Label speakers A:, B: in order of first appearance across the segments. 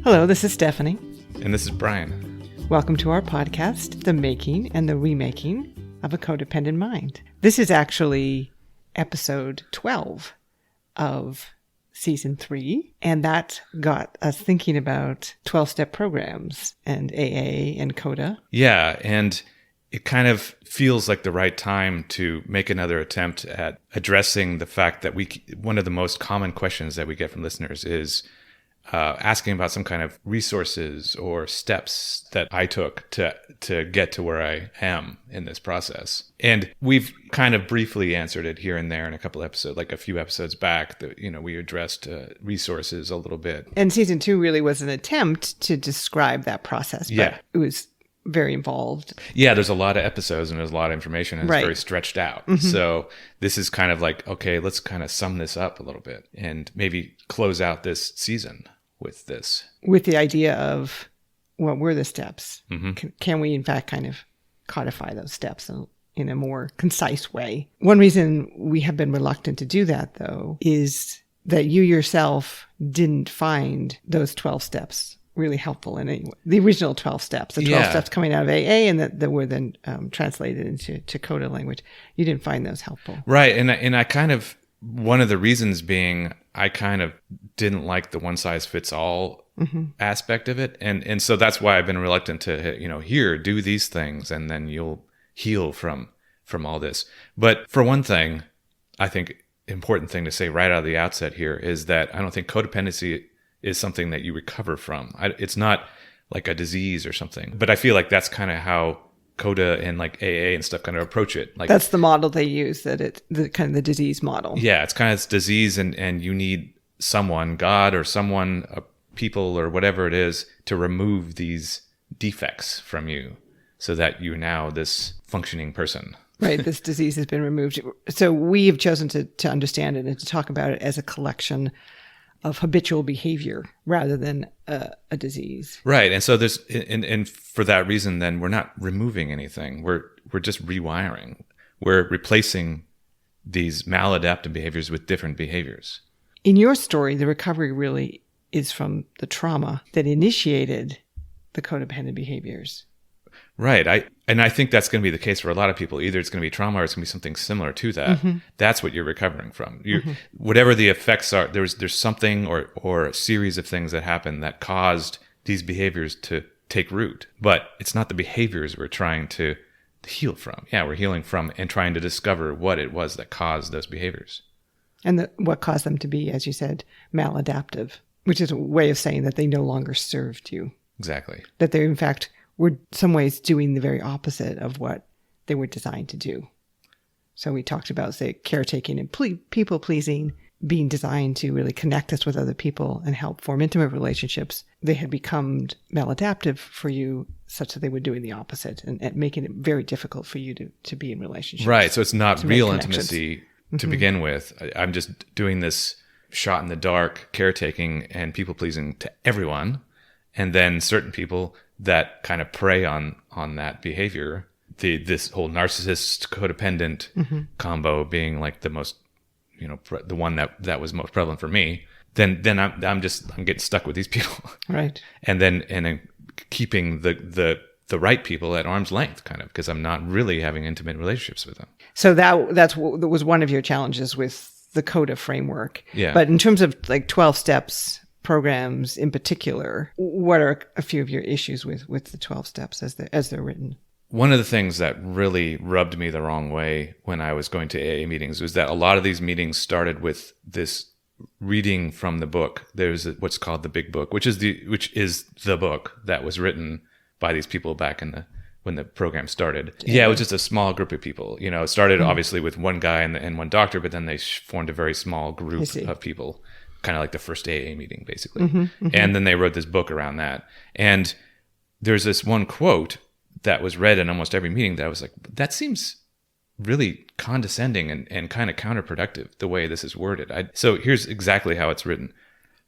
A: Hello, this is Stephanie.
B: And this is Brian.
A: Welcome to our podcast, The Making and the Remaking of a Codependent Mind. This is actually episode 12 of season 3, and that got us thinking about 12-step programs and AA and CoDA.
B: Yeah, and it kind of feels like the right time to make another attempt at addressing the fact that one of the most common questions that we get from listeners is asking about some kind of resources or steps that I took to get to where I am in this process. And we've kind of briefly answered it here and there in a couple episodes, like a few episodes back, that, we addressed resources a little bit.
A: And season 2 really was an attempt to describe that process, but it was very involved.
B: Yeah, there's a lot of episodes and there's a lot of information and it's very stretched out. Mm-hmm. So this is kind of like, okay, let's kind of sum this up a little bit and maybe close out this season with this.
A: With the idea of what were the steps?
B: Mm-hmm.
A: Can we in fact kind of codify those steps in a more concise way? One reason we have been reluctant to do that, though, is that you yourself didn't find those 12 steps really helpful in any way. The original 12 steps, the 12 steps coming out of AA and that were then translated into CoDA language. You didn't find those helpful.
B: Right. And I kind of, one of the reasons being, I kind of didn't like the one size fits all aspect of it. And so that's why I've been reluctant to, here, do these things and then you'll heal from all this. But for one thing, I think important thing to say right out of the outset here is that I don't think codependency is something that you recover from. It's not like a disease or something. But I feel like that's kind of how CoDA and like AA and stuff kind of approach it. Like
A: that's the model they use, the kind of the disease model.
B: Yeah, it's kind of this disease and you need someone, God or someone, people or whatever it is, to remove these defects from you so that you're now this functioning person.
A: Right, this disease has been removed. So we have chosen to understand it and to talk about it as a collection of habitual behavior rather than a disease.
B: Right. And so there's, and for that reason, then we're not removing anything. We're just rewiring. We're replacing these maladaptive behaviors with different behaviors.
A: In your story, the recovery really is from the trauma that initiated the codependent behaviors.
B: Right. I think that's going to be the case for a lot of people. Either it's going to be trauma or it's going to be something similar to that. Mm-hmm. That's what you're recovering from. Whatever the effects are, there's something or a series of things that happened that caused these behaviors to take root. But it's not the behaviors we're trying to heal from. Yeah, we're healing from and trying to discover what it was that caused those behaviors.
A: And what caused them to be, as you said, maladaptive, which is a way of saying that they no longer served you.
B: Exactly. That
A: they're, in fact, were some ways doing the very opposite of what they were designed to do. So we talked about, say, caretaking and people-pleasing being designed to really connect us with other people and help form intimate relationships. They had become maladaptive for you such that they were doing the opposite and making it very difficult for you to be in relationships.
B: Right. So it's not real intimacy to begin with. I'm just doing this shot in the dark caretaking and people-pleasing to everyone. And then certain people that kind of prey on that behavior, this whole narcissist codependent combo being like the most, the one that was most prevalent for me. Then I'm getting stuck with these people,
A: right? And
B: then keeping the right people at arm's length, kind of, because I'm not really having intimate relationships with them.
A: So that was one of your challenges with the CoDA framework.
B: Yeah.
A: But in terms of like 12 steps programs in particular, what are a few of your issues with the 12 steps as they're written?
B: One of the things that really rubbed me the wrong way when I was going to AA meetings was that a lot of these meetings started with this reading from the book. There's what's called the Big Book, which is the book that was written by these people back when the program started. Yeah, it was just a small group of people. It started obviously with one guy and one doctor, but then they formed a very small group of people, kind of like the first AA meeting, basically. And then they wrote this book around that. And there's this one quote that was read in almost every meeting that I was like, that seems really condescending and kind of counterproductive, the way this is worded. So here's exactly how it's written.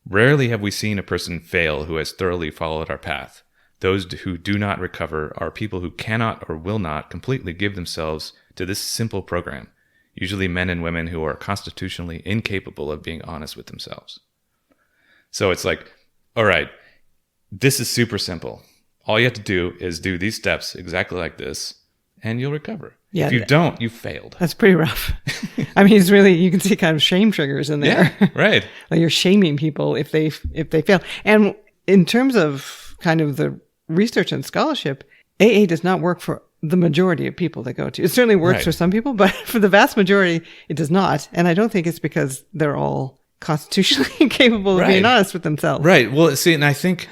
B: Rarely have we seen a person fail who has thoroughly followed our path. Those who do not recover are people who cannot or will not completely give themselves to this simple program. usually men and women who are constitutionally incapable of being honest with themselves. So it's like, all right, this is super simple. All you have to do is do these steps exactly like this, and you'll recover.
A: Yeah,
B: if you don't, you failed.
A: That's pretty rough. I mean, it's really, you can see kind of shame triggers in there.
B: Yeah, right.
A: Like you're shaming people if they fail. And in terms of kind of the research and scholarship, AA does not work for the majority of people that go to. It certainly works for some people, but for the vast majority, it does not. And I don't think it's because they're all constitutionally incapable of being honest with themselves.
B: Right. Well, see, and I think,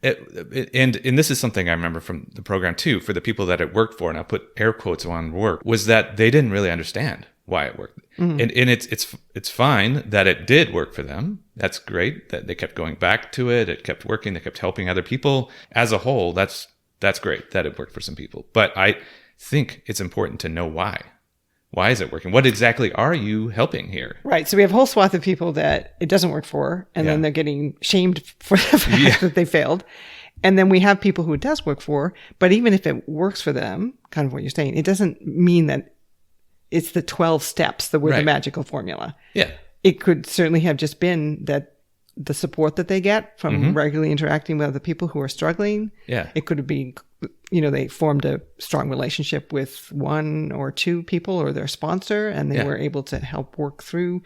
B: and this is something I remember from the program too, for the people that it worked for, and I'll put air quotes on work, was that they didn't really understand why it worked. And it's fine that it did work for them. That's great that they kept going back to it. It kept working. They kept helping other people. As a whole, that's great that it worked for some people. But I think it's important to know why. Why is it working? What exactly are you helping here?
A: Right. So we have a whole swath of people that it doesn't work for, and then they're getting shamed for the fact that they failed. And then we have people who it does work for, but even if it works for them, kind of what you're saying, it doesn't mean that it's the 12 steps that were the magical formula. Yeah. It could certainly have just been that the support that they get from regularly interacting with other people who are struggling. Yeah. It could have been, they formed a strong relationship with one or two people or their sponsor, and they were able to help work through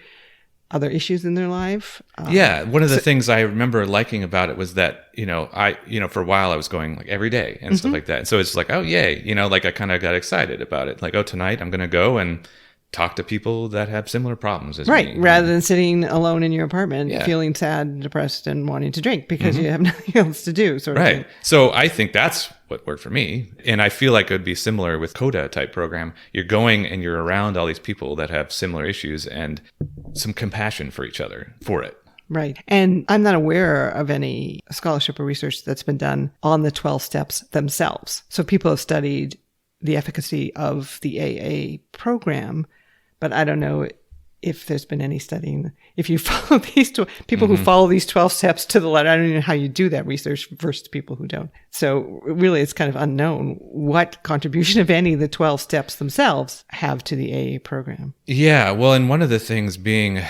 A: other issues in their life.
B: One of the things I remember liking about it was that, for a while I was going like every day and stuff like that. And so it's like, oh, yay. Like I kind of got excited about it. Like, oh, tonight I'm going to go and talk to people that have similar problems as me.
A: Rather than sitting alone in your apartment, feeling sad, depressed, and wanting to drink because you have nothing else to do. Sort of thing.
B: So I think that's what worked for me. And I feel like it would be similar with CoDA type program. You're going and you're around all these people that have similar issues and some compassion for each other for it.
A: Right. And I'm not aware of any scholarship or research that's been done on the 12 steps themselves. So people have studied the efficacy of the AA program, but I don't know if there's been any studying. If you follow these people who follow these 12 steps to the letter, I don't even know how you do that research versus people who don't. So really, it's kind of unknown what contribution, if any, the 12 steps themselves have to the AA program.
B: Yeah. Well, and one of the things being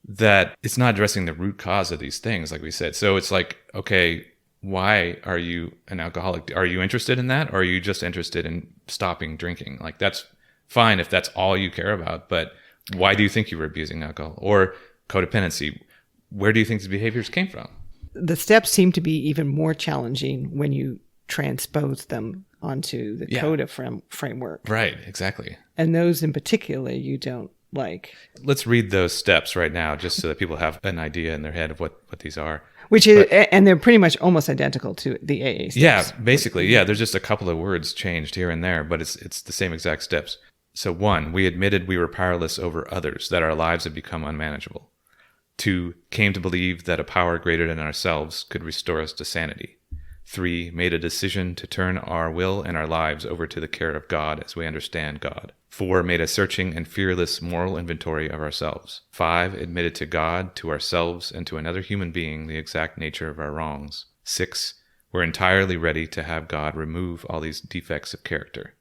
B: that it's not addressing the root cause of these things, like we said. So it's like, okay, why are you an alcoholic? Are you interested in that? Or are you just interested in stopping drinking? Like, that's fine if that's all you care about, but why do you think you were abusing alcohol? Or codependency, where do you think these behaviors came from?
A: The steps seem to be even more challenging when you transpose them onto the CoDA framework.
B: Right, exactly.
A: And those in particular you don't like.
B: Let's read those steps right now just so that people have an idea in their head of what these are.
A: And they're pretty much almost identical to the AA steps.
B: Yeah, basically. Yeah, there's just a couple of words changed here and there, but it's the same exact steps. So 1, we admitted we were powerless over others, that our lives had become unmanageable. 2, came to believe that a power greater than ourselves could restore us to sanity. 3, made a decision to turn our will and our lives over to the care of God as we understand God. 4, made a searching and fearless moral inventory of ourselves. 5, admitted to God, to ourselves, and to another human being the exact nature of our wrongs. 6, were entirely ready to have God remove all these defects of character.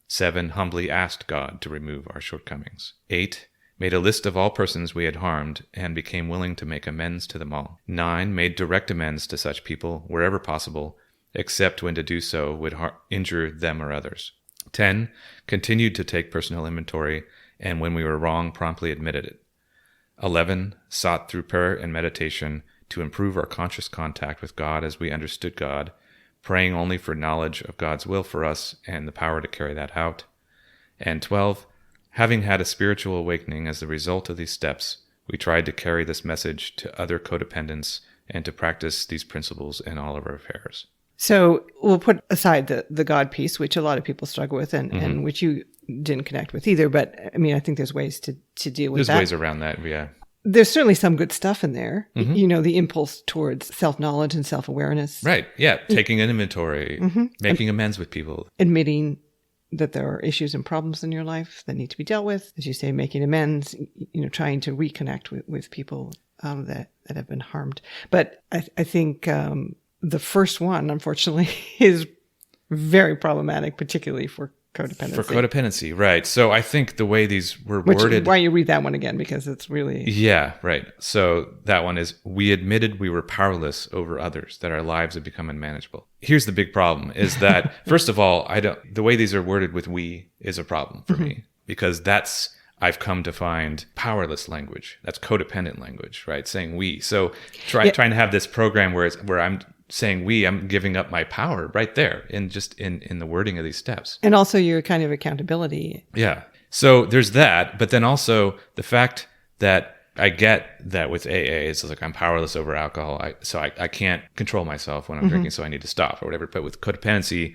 B: 7, humbly asked God to remove our shortcomings. 8, made a list of all persons we had harmed and became willing to make amends to them all. 9, made direct amends to such people wherever possible, except when to do so would injure them or others. 10, continued to take personal inventory, and when we were wrong, promptly admitted it. 11, sought through prayer and meditation to improve our conscious contact with God as we understood God, praying only for knowledge of God's will for us and the power to carry that out. And 12, having had a spiritual awakening as the result of these steps, we tried to carry this message to other codependents and to practice these principles in all of our affairs.
A: So we'll put aside the God piece, which a lot of people struggle with and which you didn't connect with either. But I mean, I think there's ways to deal with that.
B: There's ways around that, yeah.
A: There's certainly some good stuff in there. The impulse towards self-knowledge and self-awareness.
B: Right. Yeah. Taking an inventory, making amends with people.
A: Admitting that there are issues and problems in your life that need to be dealt with. As you say, making amends, trying to reconnect with people that have been harmed. But I think the first one, unfortunately, is very problematic, particularly for codependency.
B: For codependency, right. So I think the way these were
A: Why
B: worded...
A: don't you read that one again? Because it's really...
B: Yeah, right. So that one is, we admitted we were powerless over others, that our lives had become unmanageable. Here's the big problem, is that, first of all, the way these are worded with we is a problem for me, because that's, I've come to find, powerless language. That's codependent language, right? Saying we. So trying to have this program where I'm saying we, I'm giving up my power right there in the wording of these steps.
A: And also your kind of accountability.
B: Yeah. So there's that, but then also the fact that I get that with AA, it's like I'm powerless over alcohol. I can't control myself when I'm drinking, so I need to stop or whatever. But with codependency,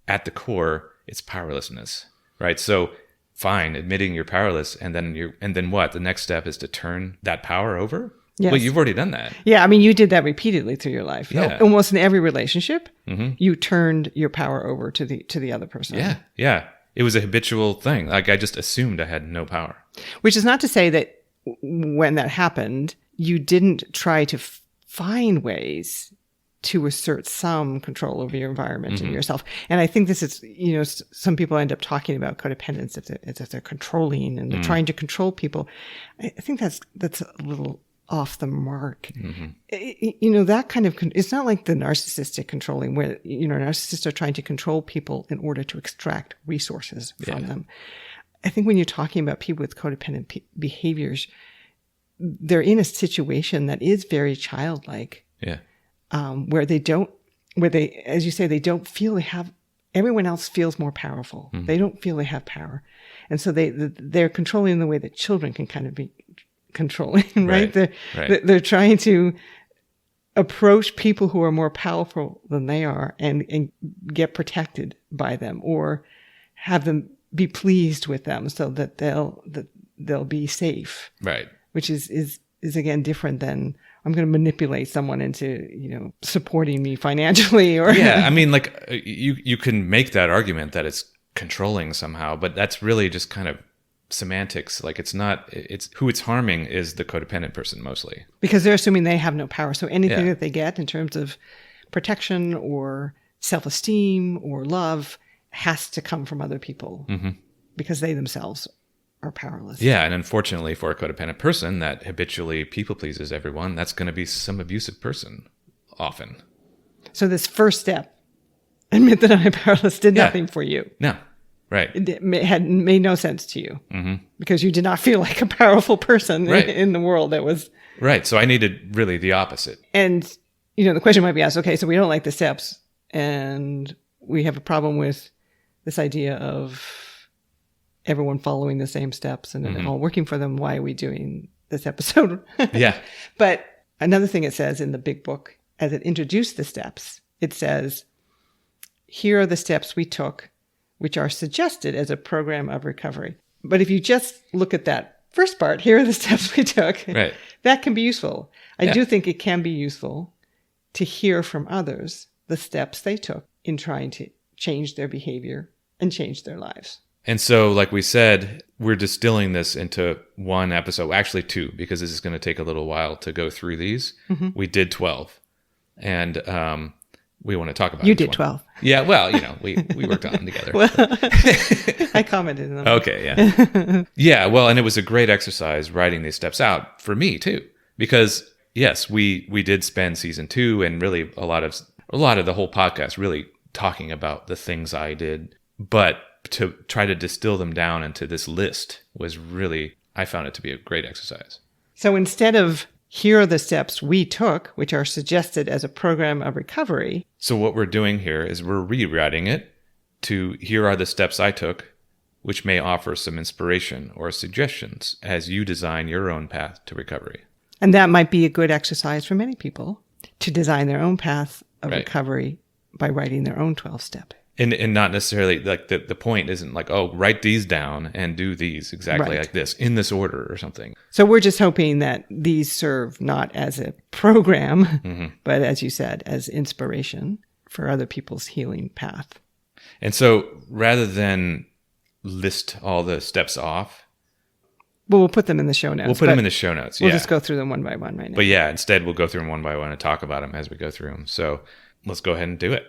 B: at the core, it's powerlessness, right? So fine, admitting you're powerless, and then what? The next step is to turn that power over?
A: Yes.
B: Well, you've already done that.
A: Yeah, I mean, you did that repeatedly through your life.
B: Yeah.
A: Almost in every relationship, you turned your power over to the other person.
B: Yeah, yeah. It was a habitual thing. Like, I just assumed I had no power.
A: Which is not to say that when that happened, you didn't try to find ways to assert some control over your environment and yourself. And I think this is, some people end up talking about codependence if they're controlling and they're trying to control people. I think that's a little off the mark. That kind of, it's not like the narcissistic controlling where, narcissists are trying to control people in order to extract resources from them. I think when you're talking about people with codependent behaviors, they're in a situation that is very childlike.
B: Yeah.
A: Where as you say, they don't feel they have, everyone else feels more powerful. They don't feel they have power. And so they're controlling in the way that children can kind of be controlling, right? They're trying to approach people who are more powerful than they are and get protected by them, or have them be pleased with them so that they'll be safe.
B: Right.
A: Which is again different than, I'm going to manipulate someone into, supporting me financially or...
B: Yeah. I mean, like you can make that argument that it's controlling somehow, but that's really just kind of semantics. Like, it's who it's harming is the codependent person mostly. Because
A: they're assuming they have no power. So anything that they get in terms of protection or self-esteem or love has to come from other people because they themselves are powerless.
B: Yeah, and unfortunately for a codependent person that habitually people pleases everyone, that's going to be some abusive person often.
A: So this first step, admit that I'm powerless, did nothing for you.
B: No, right.
A: It had made no sense to you because you did not feel like a powerful person in the world that was...
B: Right, so I needed really the opposite.
A: And, the question might be asked, okay, so we don't like the steps and we have a problem with this idea of everyone following the same steps and it all working for them. Why are we doing this episode?
B: Yeah.
A: But another thing it says in the big book, as it introduced the steps, it says, here are the steps we took, which are suggested as a program of recovery. But if you just look at that first part, here are the steps we took, that can be useful. I do think it can be useful to hear from others the steps they took in trying to change their behavior and change their lives.
B: And so, like we said, we're distilling this into one episode, actually two, because this is going to take a little while to go through these. We did 12, and we want to talk about
A: You did 12.
B: Yeah, well, we worked on them together.
A: Well, I commented on them.
B: Okay, yeah. Yeah, well, and it was a great exercise writing these steps out for me, too, because, yes, we did spend season 2 and really a lot of the whole podcast really talking about the things I did, but to try to distill them down into this list was really, I found it to be a great exercise.
A: So instead of here are the steps we took, which are suggested as a program of recovery.
B: So what we're doing here is we're rewriting it to here are the steps I took, which may offer some inspiration or suggestions as you design your own path to recovery.
A: And that might be a good exercise for many people to design their own path of recovery by writing their own 12-step.
B: And not necessarily, like, the point isn't like, oh, write these down and do these exactly like this, in this order or something.
A: So we're just hoping that these serve not as a program, but as you said, as inspiration for other people's healing path.
B: And so rather than list all the steps off.
A: Well, we'll put them in the show notes.
B: We'll put them in the show notes,
A: We'll just go through them one by one right now.
B: But yeah, instead we'll go through them one by one and talk about them as we go through them. So let's go ahead and do it.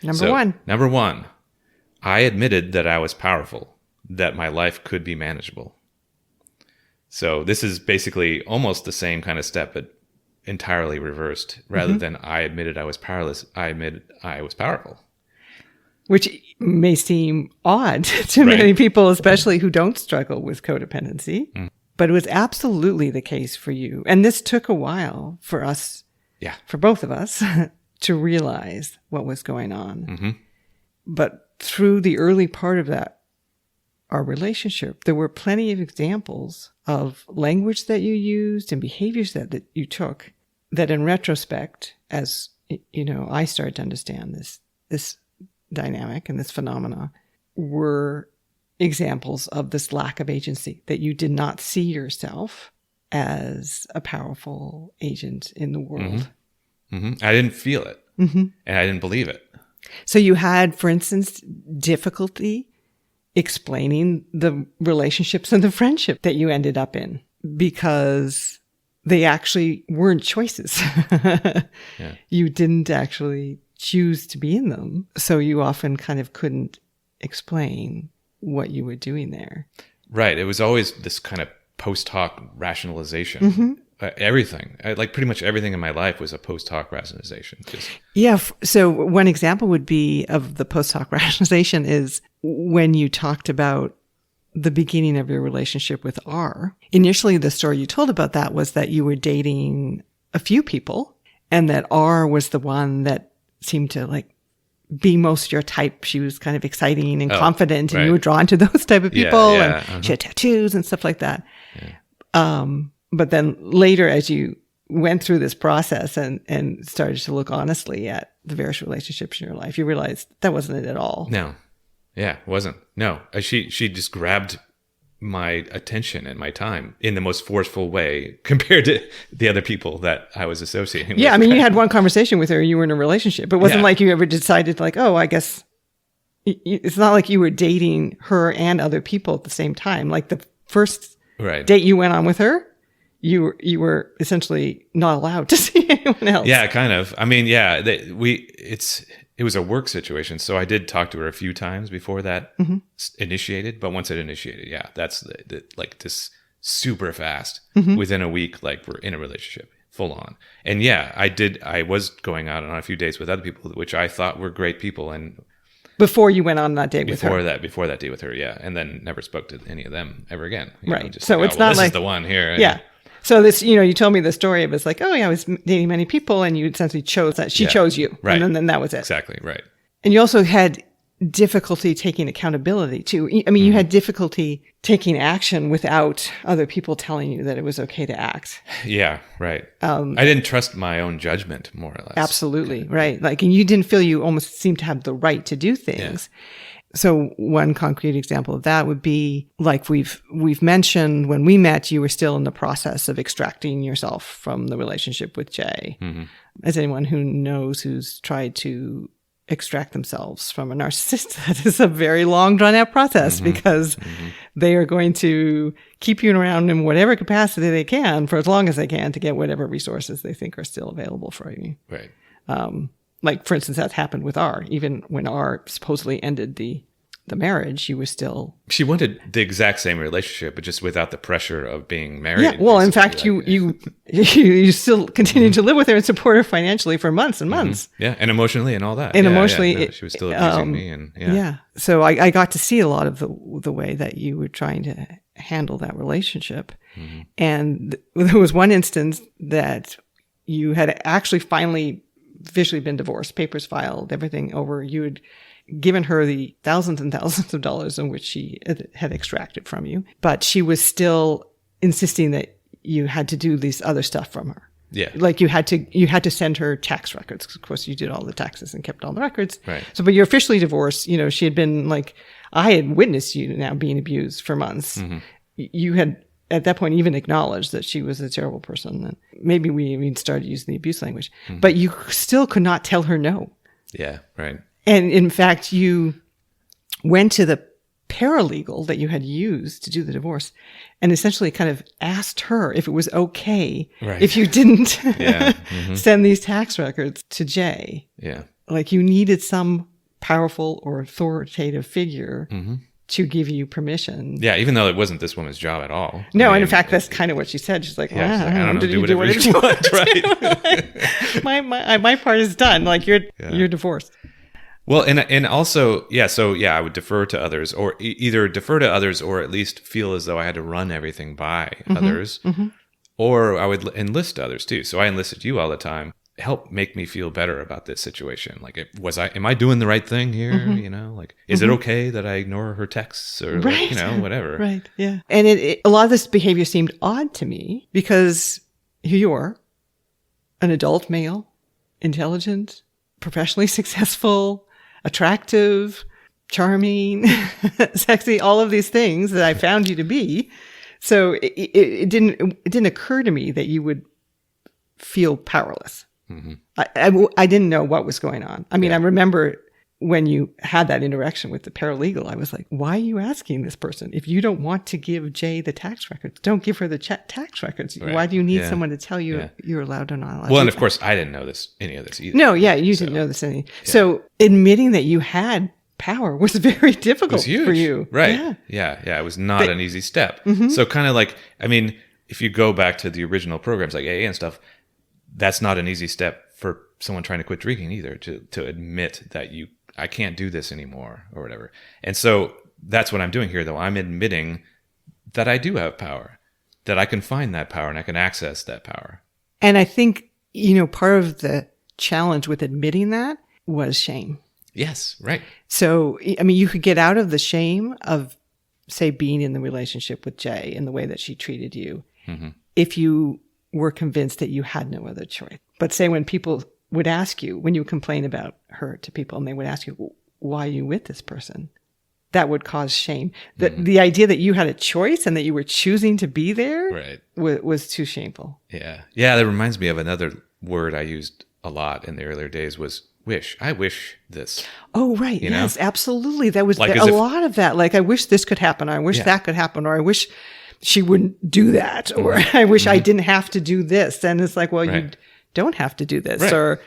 A: Number one.
B: Number one, I admitted that I was powerful, that my life could be manageable. So this is basically almost the same kind of step, but entirely reversed. Rather than I admitted I was powerless, I admitted I was powerful.
A: Which may seem odd to many people, especially who don't struggle with codependency. But it was absolutely the case for you. And this took a while for us, for both of us, to realize what was going on. But through the early part of our relationship, there were plenty of examples of language that you used and behaviors that you took that in retrospect, as I started to understand this dynamic and this phenomena, were examples of this lack of agency, that you did not see yourself as a powerful agent in the world.
B: I didn't feel it, and I didn't believe it.
A: So you had, for instance, difficulty explaining the relationships and the friendship that you ended up in because they actually weren't choices. You didn't actually choose to be in them. So you often kind of couldn't explain what you were doing there. Right.
B: It was always this kind of post hoc rationalization. Everything, like pretty much everything in my life was a post hoc rationalization.
A: So one example would be of the post hoc rationalization is when you talked about the beginning of your relationship with R. Initially, the story you told about that was that you were dating a few people and that R was the one that seemed to like be most your type. She was kind of exciting and confident and you were drawn to those type of people and she had tattoos and stuff like that. But then later, as you went through this process and started to look honestly at the various relationships in your life, you realized that wasn't it at all.
B: No. Yeah, it wasn't. No. She just grabbed my attention and my time in the most forceful way compared to the other people that I was associating with.
A: Yeah, I mean, you had one conversation with her, you were in a relationship. It wasn't like you ever decided like, oh, I guess it's not like you were dating her and other people at the same time. Like the first date you went on with her, you were essentially not allowed to see anyone else.
B: Yeah, kind of. I mean, it was a work situation, so I did talk to her a few times before that initiated. But once it initiated, that's like this super fast. Within a week, like we're in a relationship, full on. And I was going out on a few dates with other people, which I thought were great people. And
A: before you went on that date with her,
B: before that date with her, and then never spoke to any of them ever again.
A: So it's not
B: this
A: like
B: is the one here.
A: So this, you told me the story of it's like, I was dating many people and you essentially chose that. She chose you.
B: Right.
A: And then that was it.
B: Exactly. Right.
A: And you also had difficulty taking accountability too. I mean, you had difficulty taking action without other people telling you that it was okay to act.
B: Yeah. Right. I didn't trust my own judgment, more or less.
A: Absolutely. Right. Like, and you didn't feel you almost seemed to have the right to do things. So one concrete example of that would be like we've mentioned when we met, you were still in the process of extracting yourself from the relationship with Jay. As anyone who knows who's tried to extract themselves from a narcissist, that is a very long drawn out process because they are going to keep you around in whatever capacity they can for as long as they can to get whatever resources they think are still available for you.
B: Right.
A: Like, for instance, that happened with R. Even when R supposedly ended the marriage, she was still...
B: She wanted the exact same relationship, but just without the pressure of being married.
A: Yeah, well, in fact, you still continued to live with her and support her financially for months and months.
B: Yeah, and emotionally and all that.
A: And emotionally...
B: No, she was still abusing me. And
A: So I got to see a lot of the way that you were trying to handle that relationship. And there was one instance that you had actually finally officially been divorced, papers filed, everything over. You had given her the thousands and thousands of dollars in which she had extracted from you, but she was still insisting that you had to do this other stuff from her.
B: Yeah.
A: Like you had to send her tax records. Of course, you did all the taxes and kept all the records.
B: Right.
A: So, but you're officially divorced. She had been like, I had witnessed you now being abused for months. You had, at that point, even acknowledged that she was a terrible person. And maybe we even started using the abuse language, but you still could not tell her no.
B: Yeah, right.
A: And in fact, you went to the paralegal that you had used to do the divorce and essentially kind of asked her if it was okay if you didn't send these tax records to Jay.
B: Yeah.
A: Like you needed some powerful or authoritative figure to give you permission.
B: Yeah, even though it wasn't this woman's job at all.
A: No, and in fact, that's kind of what she said. She's like,
B: yeah, she's like,
A: I don't know,
B: do whatever you want.
A: Right. my part is done. Like you're divorced.
B: Well, and also, I would defer to others, or either defer to others, or at least feel as though I had to run everything by others, or I would enlist others too. So I enlisted you all the time. Help make me feel better about this situation. Like, am I doing the right thing here? You know, like, is it okay that I ignore her texts or like, you know, whatever?
A: Right. Yeah. And a lot of this behavior seemed odd to me because here you are, an adult male, intelligent, professionally successful, attractive, charming, sexy, all of these things that I found you to be. So it didn't occur to me that you would feel powerless. I didn't know what was going on. I mean, I remember when you had that interaction with the paralegal, I was like, why are you asking this person? If you don't want to give Jay the tax records, don't give her the tax records. Right. Why do you need someone to tell you you're allowed or not allowed?
B: Well, and of course, I didn't know any of this either.
A: No, you didn't know this. So admitting that you had power was very difficult for you.
B: Right. Yeah. It was not an easy step. So kind of like, I mean, if you go back to the original programs like AA and stuff, that's not an easy step for someone trying to quit drinking either, to admit that I can't do this anymore or whatever. And so that's what I'm doing here, though. I'm admitting that I do have power, that I can find that power and I can access that power.
A: And I think, part of the challenge with admitting that was shame.
B: Yes, right.
A: So, I mean, you could get out of the shame of, say, being in the relationship with Jay and the way that she treated you if you were convinced that you had no other choice. But say when people would ask you, when you complain about her to people and they would ask you, why are you with this person? That would cause shame. The idea that you had a choice and that you were choosing to be there was too shameful.
B: Yeah. Yeah, that reminds me of another word I used a lot in the earlier days was wish. I wish this.
A: Oh, right. Yes, absolutely. That was
B: like
A: a lot of that. Like, I wish this could happen. Or I wish that could happen. Or I wish she wouldn't do that. Or I wish I didn't have to do this. And it's like, well, you don't have to do this. Or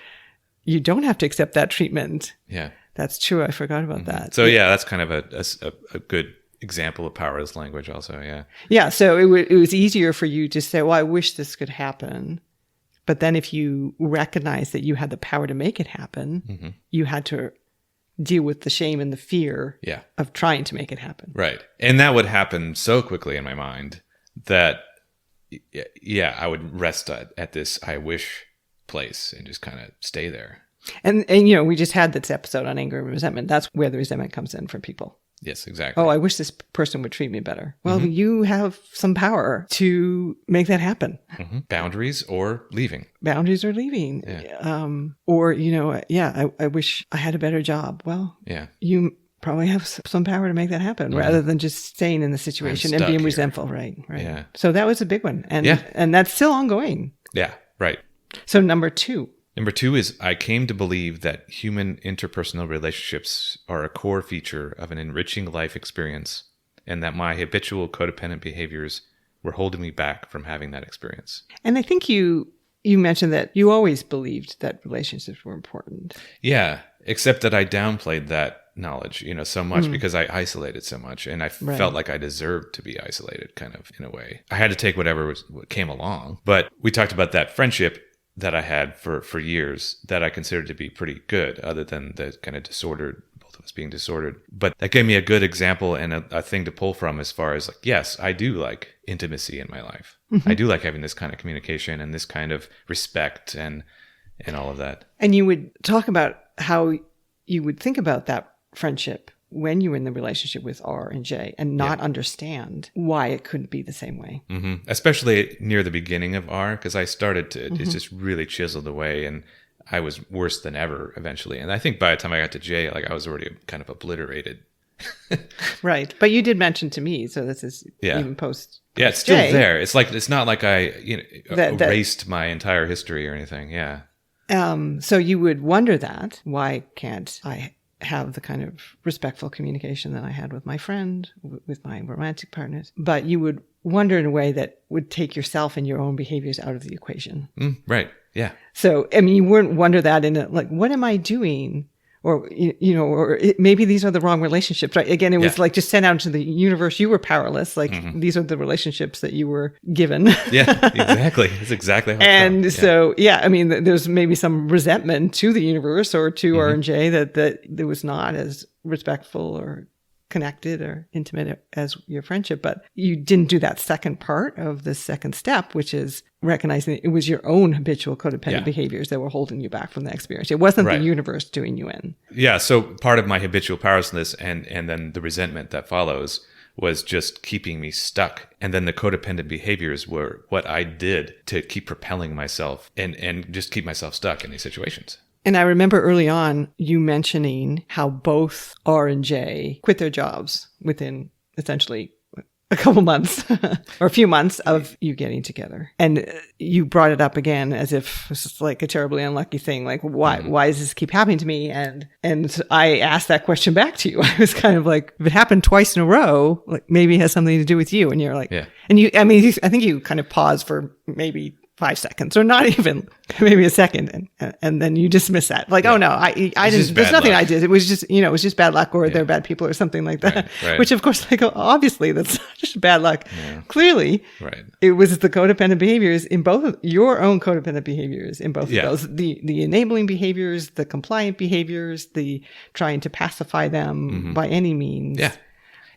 A: you don't have to accept that treatment.
B: Yeah.
A: That's true. I forgot about that.
B: So that's kind of a good example of powerless language also. Yeah.
A: Yeah. So it was easier for you to say, well, I wish this could happen. But then if you recognize that you had the power to make it happen, you had to deal with the shame and the fear of trying to make it happen.
B: Right. And that would happen so quickly in my mind that, I would rest at this I wish place and just kind of stay there.
A: And we just had this episode on anger and resentment. That's where the resentment comes in for people.
B: Yes, exactly.
A: Oh, I wish this person would treat me better. Well, you have some power to make that happen.
B: Boundaries or leaving.
A: Boundaries or leaving. Yeah. Or, I wish I had a better job. Well, you probably have some power to make that happen rather than just staying in the situation and being resentful. Right.
B: Yeah.
A: So that was a big one. And that's still ongoing.
B: Yeah, right.
A: So number two
B: is I came to believe that human interpersonal relationships are a core feature of an enriching life experience and that my habitual codependent behaviors were holding me back from having that experience.
A: And I think you mentioned that you always believed that relationships were important.
B: Yeah, except that I downplayed that knowledge, so much because I isolated so much and I felt like I deserved to be isolated kind of in a way. I had to take whatever came along. But we talked about that friendship that I had for years that I considered to be pretty good, other than the kind of disordered, both of us being disordered. But that gave me a good example and a thing to pull from as far as like, yes, I do like intimacy in my life. I do like having this kind of communication and this kind of respect and all of that.
A: And you would talk about how you would think about that friendship when you were in the relationship with R and J and not understand why it couldn't be the same way.
B: Especially near the beginning of R, because I started to, it just really chiseled away and I was worse than ever eventually. And I think by the time I got to J, like I was already kind of obliterated.
A: Right. But you did mention to me, so this is even post
B: Yeah, it's still there. It's like, it's not like I erased my entire history or anything. Yeah.
A: So you would wonder that, why can't I have the kind of respectful communication that I had with my friend, with my romantic partners? But you would wonder in a way that would take yourself and your own behaviors out of the equation.
B: Right. Yeah.
A: So, I mean, you wouldn't wonder that in like, what am I doing? or, or maybe these are the wrong relationships, right? Again, it was
B: Yeah.
A: like just sent out into the universe. You were powerless. Like these are the relationships that you were given.
B: Yeah, exactly. That's exactly how it
A: And
B: felt.
A: so, I mean, there's maybe some resentment to the universe or to R&J that it was not as respectful or connected or intimate as your friendship, but you didn't do that second part of the second step, which is recognizing it was your own habitual codependent behaviors that were holding you back from the experience. It wasn't the universe doing you in.
B: Yeah. So part of my habitual powerlessness and then the resentment that follows was just keeping me stuck. And then the codependent behaviors were what I did to keep propelling myself and just keep myself stuck in these situations.
A: And I remember early on you mentioning how both R and J quit their jobs within essentially a couple months or a few months of you getting together. And you brought it up again as if this is like a terribly unlucky thing. Like, why does this keep happening to me? And I asked that question back to you. I was kind of like, if it happened twice in a row, like maybe it has something to do with you. And you're like, and I think you kind of paused for maybe 5 seconds or not even maybe a second. And then you dismiss that. Like, oh no, I didn't, there's nothing I did. It was just, it was just bad luck or they're bad people or something like that,
B: right.
A: Which of course, like, obviously that's not just bad luck. Yeah. Clearly it was the codependent behaviors in both of your own codependent behaviors in both of those, the enabling behaviors, the compliant behaviors, the trying to pacify them by any means.
B: Yeah.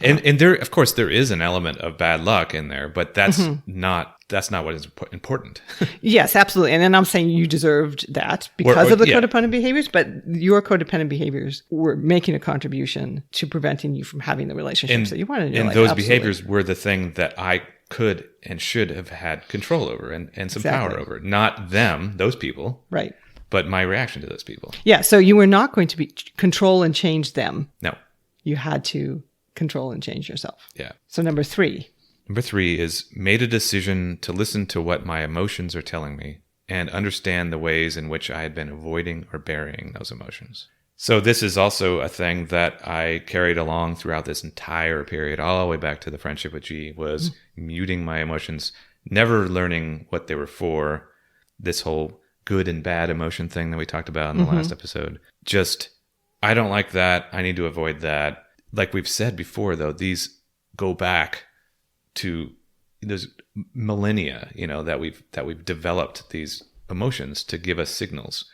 B: And there, of course, there is an element of bad luck in there, but that's not what is important.
A: Yes, absolutely. And then I'm saying you deserved that because of the codependent behaviors, but your codependent behaviors were making a contribution to preventing you from having the relationships that you wanted in your life.
B: And those behaviors were the thing that I could and should have had control over and some power over. Not them, those people.
A: Right.
B: But my reaction to those people.
A: Yeah. So you were not going to control and change them.
B: No.
A: You had to control and change yourself.
B: Yeah.
A: So number 3.
B: Number 3 is made a decision to listen to what my emotions are telling me and understand the ways in which I had been avoiding or burying those emotions. So this is also a thing that I carried along throughout this entire period, all the way back to the friendship with G, was muting my emotions, never learning what they were for. This whole good and bad emotion thing that we talked about in the last episode. Just, I don't like that. I need to avoid that. Like we've said before, though, these go back to those millennia, that we've developed these emotions to give us signals.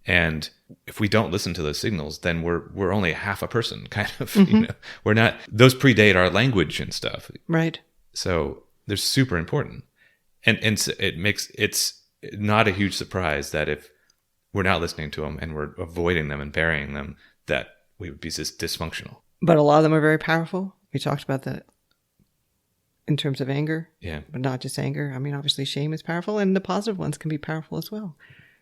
B: And if we don't listen to those signals, then we're only half a person, kind of. We're not. Those predate our language and stuff,
A: right?
B: So they're super important, and it's not a huge surprise that if we're not listening to them and we're avoiding them and burying them, that we would be just dysfunctional.
A: But a lot of them are very powerful. We talked about that in terms of anger.
B: Yeah.
A: But not just anger. I mean, obviously shame is powerful and the positive ones can be powerful as well.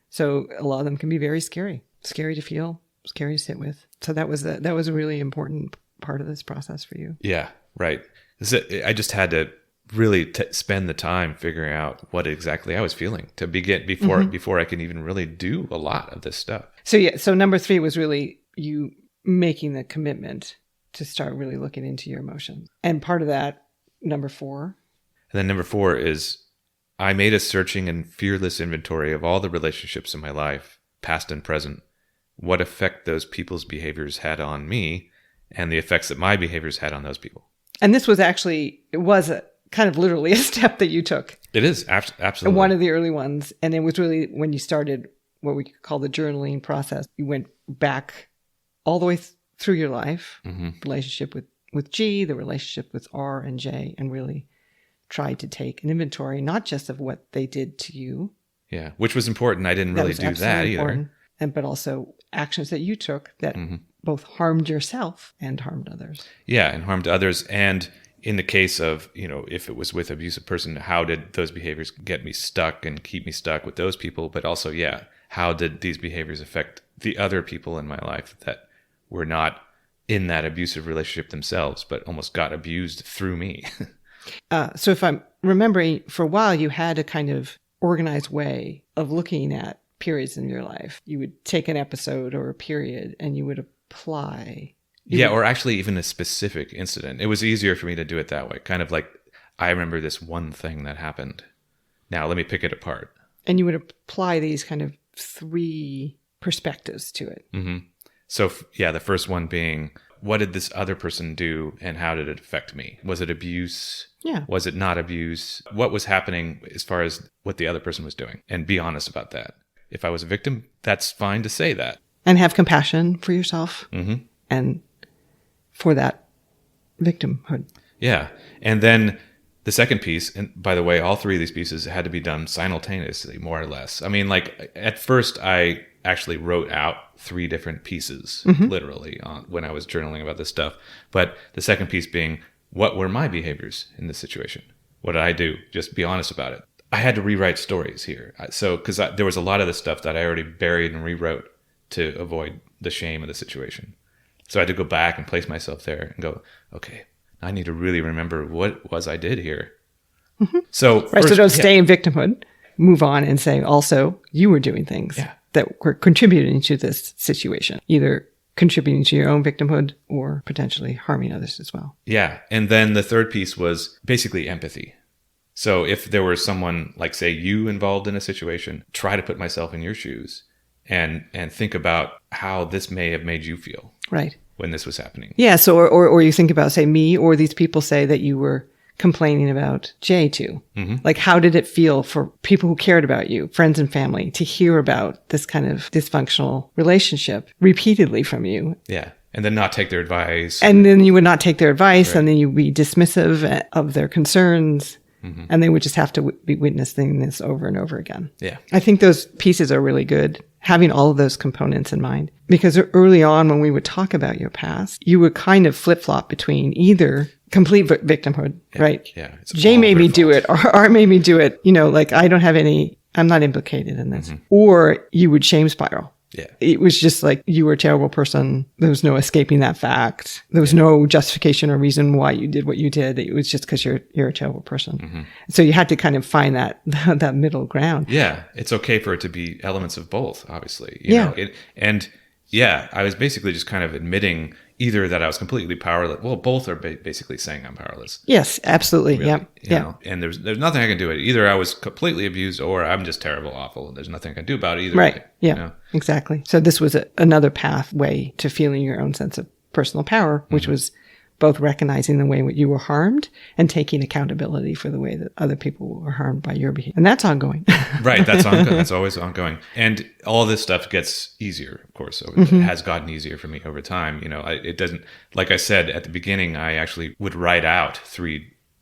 A: So a lot of them can be very scary to feel, scary to sit with. So that was a really important part of this process for you.
B: Yeah, right. I just had to really spend the time figuring out what exactly I was feeling to begin before I can even really do a lot of this stuff.
A: So number 3 was really you making the commitment to start really looking into your emotions. And part of that, number 4.
B: And then number 4 is I made a searching and fearless inventory of all the relationships in my life, past and present, what effect those people's behaviors had on me, and the effects that my behaviors had on those people. And
A: this was kind of literally a step that you took.
B: It is, absolutely.
A: One of the early ones. And it was really when you started what we call the journaling process. You went back all the way through your life, relationship with G, the relationship with R and J, and really tried to take an inventory, not just of what they did to you.
B: Yeah, which was important. I didn't really do that either.
A: But also actions that you took that both harmed yourself and harmed others.
B: Yeah, and harmed others. And in the case of, if it was with an abusive person, how did those behaviors get me stuck and keep me stuck with those people? But also, how did these behaviors affect the other people in my life that were not in that abusive relationship themselves, but almost got abused through me?
A: So if I'm remembering, for a while, you had a kind of organized way of looking at periods in your life. You would take an episode or a period and you would apply.
B: Or actually even a specific incident. It was easier for me to do it that way. Kind of like, I remember this one thing that happened. Now let me pick it apart. And
A: you would apply these kind of 3 perspectives to it.
B: Mm-hmm. So yeah, the first one being, what did this other person do and how did it affect me? Was it abuse?
A: Yeah.
B: Was it not abuse? What was happening as far as what the other person was doing? And be honest about that. If I was a victim, that's fine to say that.
A: And have compassion for yourself
B: Mm-hmm.
A: and for that victimhood.
B: Yeah. And then the second piece, and by the way, all three of these pieces had to be done simultaneously, more or less. I mean, like at first I actually wrote out 3 different pieces, literally, when I was journaling about this stuff. But the second piece being, what were my behaviors in this situation? What did I do? Just be honest about it. I had to rewrite stories here. So, because there was a lot of the stuff that I already buried and rewrote to avoid the shame of the situation. So I had to go back and place myself there and go, okay, I need to really remember what it was I did here. So,
A: Right. So don't stay in victimhood. Move on and say, also, you were doing things that were contributing to this situation, either contributing to your own victimhood or potentially harming others as well.
B: Yeah. And then the third piece was basically empathy. So if there was someone like, say, you involved in a situation, try to put myself in your shoes and think about how this may have made you feel.
A: Right.
B: When this was happening.
A: Yeah. So, or you think about, say, me or these people say that you were complaining about Jay too. Like, how did it feel for people who cared about you, friends and family, to hear about this kind of dysfunctional relationship repeatedly from you?
B: Yeah. And then not take their advice.
A: And then you would not take their advice, and then you'd be dismissive of their concerns. And they would just have to be witnessing this over and over again.
B: Yeah.
A: I think those pieces are really good, having all of those components in mind. Because early on, when we would talk about your past, you would kind of flip-flop between either complete victimhood, right?
B: Yeah.
A: Jay made me do it, or Art made me do it. You know, like, I'm not implicated in this. Or you would shame spiral.
B: Yeah.
A: It was just like, you were a terrible person. There was no escaping that fact. There was no justification or reason why you did what you did. It was just because you're a terrible person. So you had to kind of find that middle ground.
B: Yeah. It's okay for it to be elements of both, obviously. You know? I was basically just kind of admitting either that I was completely powerless. Well, both are basically saying I'm powerless.
A: Yes, absolutely.
B: Really,
A: Yep.
B: You know? And there's nothing I can do. Either I was completely abused or I'm just terrible, awful. There's nothing I can do about it either.
A: Right.
B: Way,
A: Yeah,
B: you know?
A: Exactly. So this was another pathway to feeling your own sense of personal power, which was both recognizing the way that you were harmed and taking accountability for the way that other people were harmed by your behavior. And that's ongoing.
B: Right. That's ongoing. That's always ongoing. And all this stuff gets easier, of course. It has gotten easier for me over time. You know, it doesn't, like I said at the beginning, I actually would write out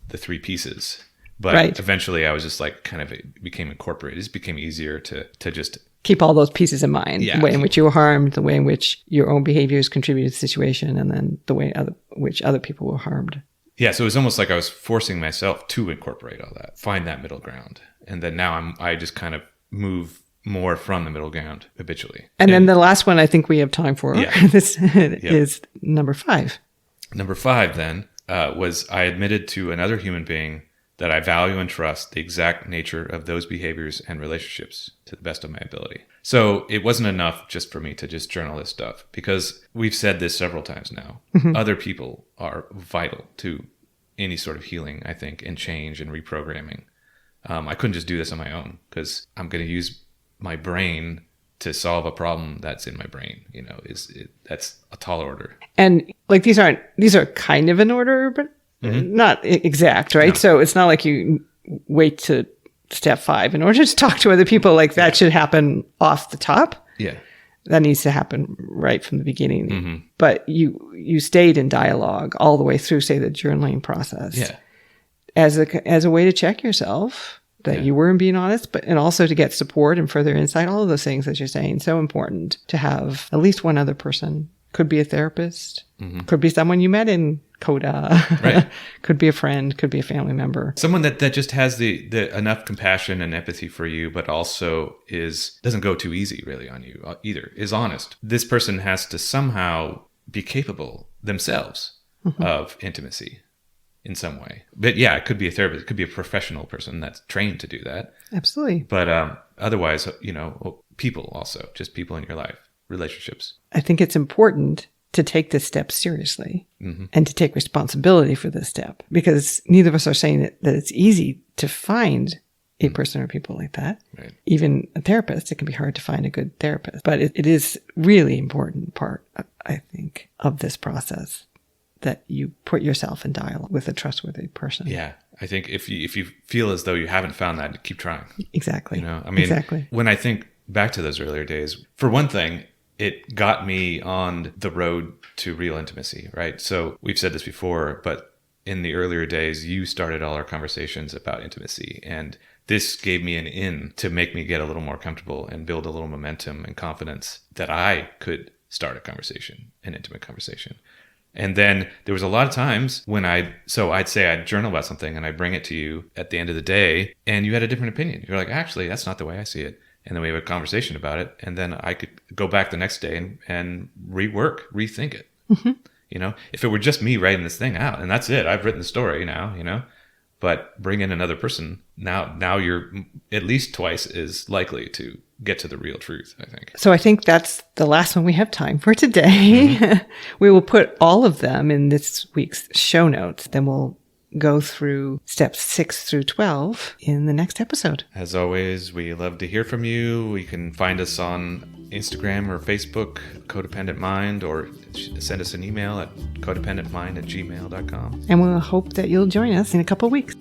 B: the three pieces. But eventually I was just like, kind of, it became incorporated. It just became easier to just
A: keep all those pieces in mind. The way in which you were harmed, the way in which your own behaviors contributed to the situation, and then the way which other people were harmed.
B: Yeah, so it was almost like I was forcing myself to incorporate all that, find that middle ground. And then now I just kind of move more from the middle ground habitually.
A: And then the last one I think we have time for this is number 5.
B: Number 5 then was I admitted to another human being that I value and trust the exact nature of those behaviors and relationships to the best of my ability. So it wasn't enough just for me to just journal this stuff, because we've said this several times now. Other people are vital to any sort of healing, I think, and change and reprogramming. I couldn't just do this on my own, because I'm going to use my brain to solve a problem that's in my brain. You know, that's a tall order.
A: And like these are kind of in order, but not exact, right? No. So it's not like you wait to step 5 in order to talk to other people. Like that should happen off the top. Yeah. That needs to happen right from the beginning. But you stayed in dialogue all the way through, say, the journaling process. Yeah. As a way to check yourself that you weren't being honest, and also to get support and further insight, all of those things that you're saying. So important to have at least one other person. Could be a therapist, could be someone you met in CoDA, could be a friend, could be a family member.
B: Someone that just has the enough compassion and empathy for you, but also doesn't go too easy really on you either, is honest. This person has to somehow be capable themselves of intimacy in some way. But yeah, it could be a therapist, it could be a professional person that's trained to do that.
A: Absolutely.
B: But otherwise, people also, just people in your life. Relationships.
A: I think it's important to take this step seriously and to take responsibility for this step, because neither of us are saying that it's easy to find a person or people like that.
B: Right.
A: Even a therapist, it can be hard to find a good therapist. But it is really important part, I think, of this process that you put yourself in dialogue with a trustworthy person.
B: Yeah. I think if you feel as though you haven't found that, keep trying.
A: Exactly.
B: You know, I mean,
A: exactly.
B: When I think back to those earlier days, for one thing, it got me on the road to real intimacy, right? So we've said this before, but in the earlier days, you started all our conversations about intimacy. And this gave me an in to make me get a little more comfortable and build a little momentum and confidence that I could start a conversation, an intimate conversation. And then there was a lot of times when I'd say I'd journal about something and I'd bring it to you at the end of the day and you had a different opinion. You're like, actually, that's not the way I see it. And then we have a conversation about it. And then I could go back the next day and rethink it. Mm-hmm. You know, if it were just me writing this thing out and that's it, I've written the story now, you know, but bring in another person. Now you're at least twice as likely to get to the real truth, I think.
A: So I think that's the last one we have time for today. Mm-hmm. We will put all of them in this week's show notes. Then we'll go through steps 6 through 12 in the next episode.
B: As always, we love to hear from you. You can find us on Instagram or Facebook, Codependent Mind, or send us an email at codependentmind@gmail.com.
A: And we'll hope that you'll join us in a couple of weeks.